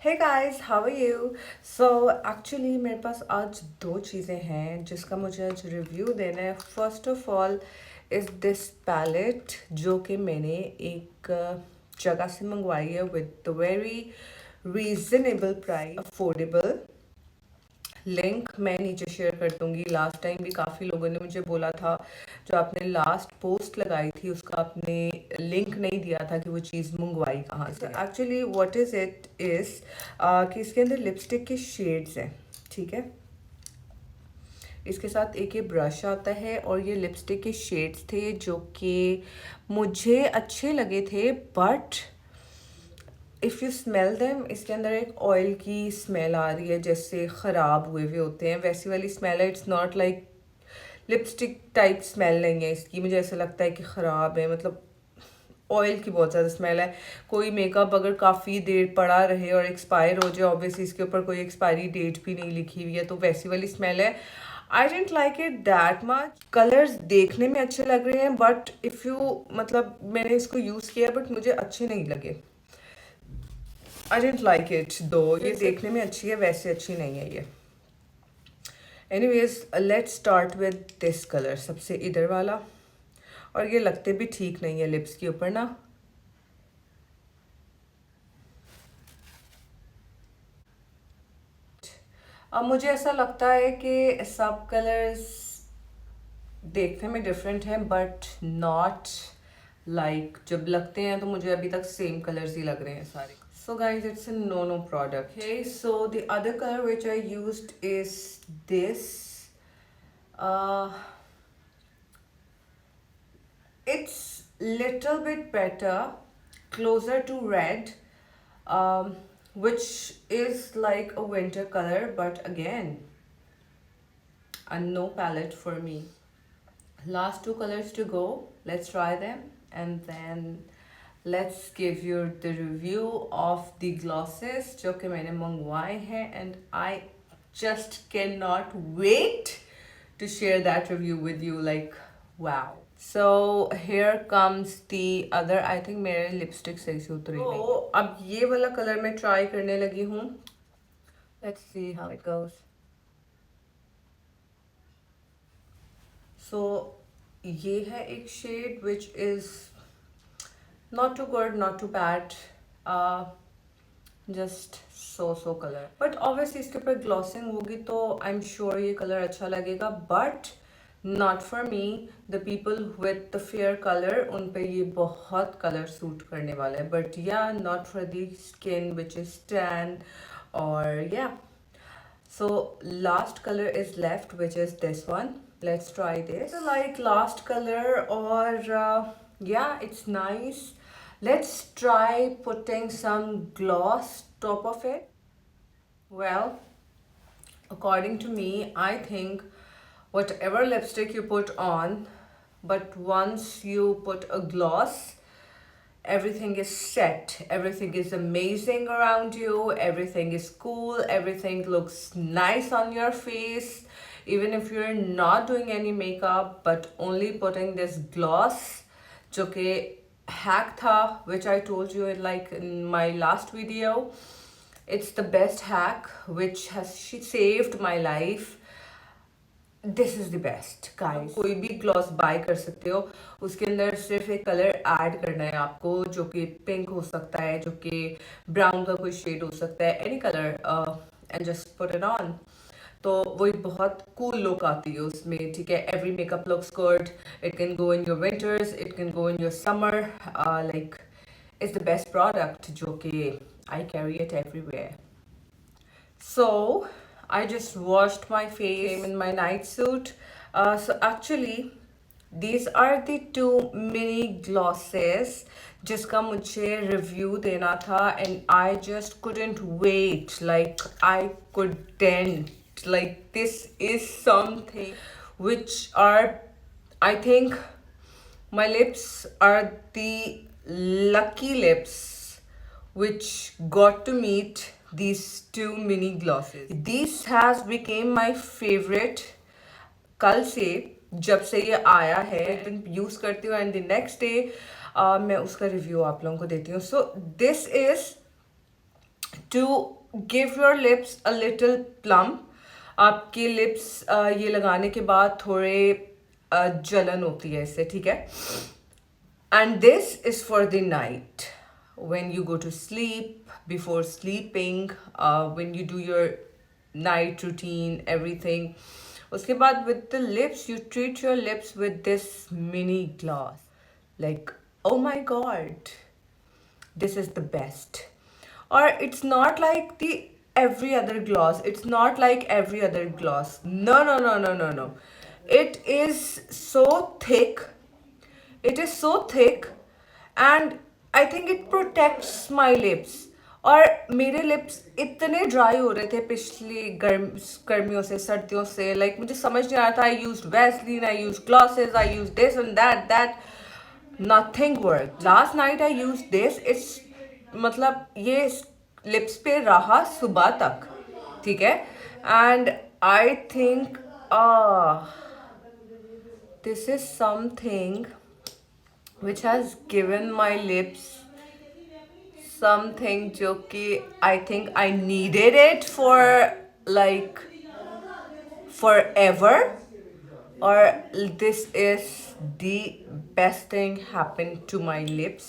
Hey guys, how are you? So actually मेरे पास आज दो चीज़ें हैं जिसका मुझे आज रिव्यू देना है। First of all is this palette जो कि मैंने एक जगह से मंगवाई है with very reasonable price, affordable. Link मैं नीचे शेयर कर दूंगी। लास्ट टाइम भी काफ़ी लोगों ने मुझे बोला था, जो आपने लास्ट पोस्ट लगाई थी उसका आपने लिंक नहीं दिया था कि वो चीज़ मंगवाई कहाँ से। Actually what is it is कि इसके अंदर लिपस्टिक के शेड्स हैं, ठीक है। इसके साथ एक ये ब्रश आता है और ये लिपस्टिक के शेड्स थे जो कि मुझे अच्छे लगे थे, but if you smell them इसके अंदर एक ऑयल की स्मेल आ रही है, जैसे ख़राब हुए हुए होते हैं वैसी वाली स्मेल है। It's not like lipstick type smell नहीं है इसकी। मुझे ऐसा लगता है कि ख़राब है, मतलब ऑयल की बहुत ज़्यादा स्मेल है। कोई मेकअप अगर काफ़ी देर पड़ा रहे और एक्सपायर हो जाए, ऑब्वियसली इसके ऊपर कोई एक्सपायरी डेट भी नहीं लिखी हुई है, तो वैसी वाली स्मेल है। I don't like it that much. Colours देखने में अच्छे लग रहे हैं, बट इफ़ यू मतलब मैंने इसको यूज़ किया बट मुझे अच्छे नहीं लगे। आई डेंट लाइक इट दो। ये देखने में अच्छी है, वैसे अच्छी नहीं है ये। Anyways let's start with this colour, सबसे इधर वाला। और ये लगते भी ठीक नहीं है लिप्स के ऊपर ना। अब मुझे ऐसा लगता है कि सब कलर्स देखने में डिफरेंट हैं, बट नॉट लाइक जब लगते हैं तो मुझे अभी तक सेम कलर्स ही लग रहे हैं सारे। So guys, it's a no product. Okay, so the other color which I used is this. Uh, it's little bit better, closer to red, which is like a winter color, but again, a no palette for me. Last two colors to go. Let's try them and then let's give you the review of the glosses जो कि मैंने मंगवाए हैं, and I just cannot wait to share that review with you. Like wow. So here comes the other. I think मेरे lipstick सही से उतरी नहीं। तो अब ये वाला कलर मैं ट्राई करने लगी हूँ। Let's see how it goes. So ये है एक shade which is not too good, not too bad, just so colour. But obviously इसके ऊपर ग्लॉसिंग होगी तो आई एम श्योर ये कलर अच्छा लगेगा, but not for me. The people with the fair colour, उन पे ये बहुत कलर सूट करने वाला है, बट या not for the skin which is tan और या। So last color is left, which is this one. Let's try this. So like last color, or yeah, it's nice. Let's try putting some gloss top of it. Well, according to me, I think whatever lipstick you put on, but once you put a gloss, everything is set, everything is amazing around you, everything is cool, everything looks nice on your face, even if you're not doing any makeup but only putting this gloss जो कि hack था, which I told you in my last video. It's the best hack which has saved my life. This is the best guys. कोई भी gloss bye कर सकते हो, उसके अंदर सिर्फ एक कलर ऐड करना है आपको, जो कि पिंक हो सकता है, जो कि ब्राउन का कोई शेड हो सकता है, any colour, and just put it on. तो वही बहुत कूल लुक आती है उसमें, ठीक है। Every makeup looks good, it can go in your winters, it can go in your summer, like it's the best product जो कि I carry it everywhere. So I just washed my face in my night suit. So actually these are the two mini glosses जिसका मुझे review देना था, and I just couldn't wait. Like I couldn't. Like this is something which are, I think my lips are the lucky lips which got to meet these two mini glosses. This has became my favorite कल से, जब से ये आया है। Use करती हूँ and the next day मैं उसका रिव्यू आप लोगों को देती हूँ। So this is to give your lips a little plump. आपके lips ये लगाने के बाद थोड़े जलन होती है इससे, ठीक है. And this is for the night. When you go to sleep, before sleeping, when you do your night routine, everything. उसके बाद with the lips, you treat your lips with this mini gloss. Like, oh my god, this is the best. Or it's not like the every other gloss. It's not like every other gloss. No, no, no, no, no, no. It is so thick. It is so thick and I think it protects my lips. और मेरे lips इतने dry हो रहे थे पिछली गर्मियों से, सर्दियों से, लाइक मुझे समझ नहीं आ रहा था. I use Vaseline, I use glosses, I use this and that, nothing work. Last night I use this. It's मतलब ये लिप्स पे रहा सुबह तक, ठीक है. And I think this is something which has given my lips something जो कि I think I needed it for like forever. Or this is the best thing happened to my lips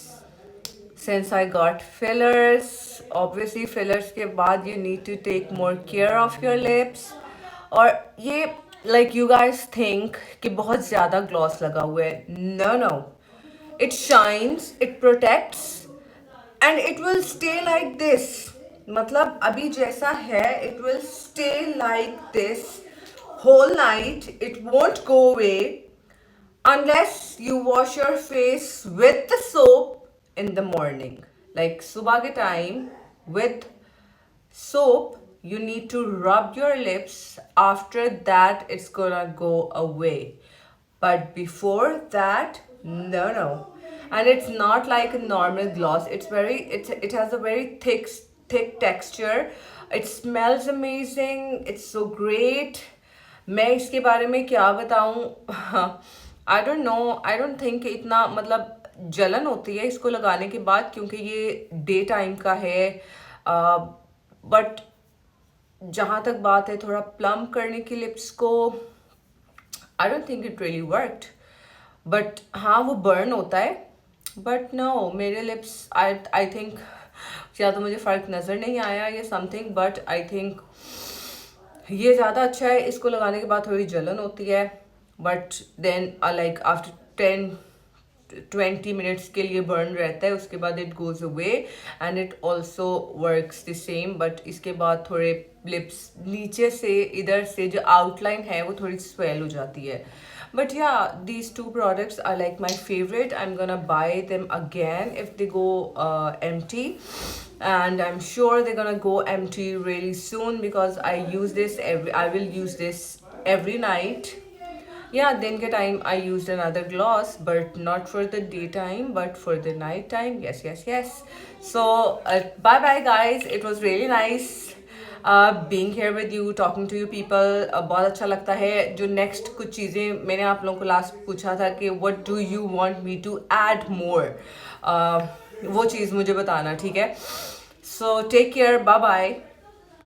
since I got fillers. Obviously fillers के बाद you need to take more care of your lips. और ये like you guys think कि बहुत ज़्यादा gloss लगा हुआ है. No, no. It shines, it protects and it will stay like this. मतलब अभी जैसा है it will stay like this whole night. It won't go away unless you wash your face with the soap in the morning. Like सुबह के time with soap you need to rub your lips. After that it's gonna go away. But before that, no. And it's not like a normal gloss. It has a very thick texture. It smells amazing. It's so great. मैं इसके बारे में क्या बताऊँ? I don't know. I don't think इतना मतलब जलन होती है इसको लगाने के बाद क्योंकि ये डे टाइम का है. बट जहाँ तक बात है थोड़ा प्लम करने की लिप्स को, I don't think it really worked. But हाँ वो बर्न होता है. बट नो मेरे लिप्स आई थिंक या तो मुझे फ़र्क नज़र नहीं आया या समथिंग. बट आई थिंक ये ज़्यादा अच्छा है. इसको लगाने के बाद थोड़ी जलन होती है but then like after 10-20 minutes के लिए बर्न रहता है. उसके बाद it goes away and it also works the same. But इसके बाद थोड़े लिप्स नीचे से इधर से जो आउटलाइन है वो थोड़ी स्वेल हो जाती है. But yeah, these two products are like my favorite. I'm gonna buy them again if they go empty. And I'm sure they're gonna go empty really soon because I will use this every night. Yeah, दिन के time I used another gloss, but not for the daytime, but for the night time. Yes. So bye bye guys. It was really nice being here with you, talking to you people. बहुत अच्छा लगता है. जो next कुछ चीज़ें मैंने आप लोगों को last पूछा था कि what do you want me to add more, वो चीज़ मुझे बताना, ठीक है. So take care. Bye bye.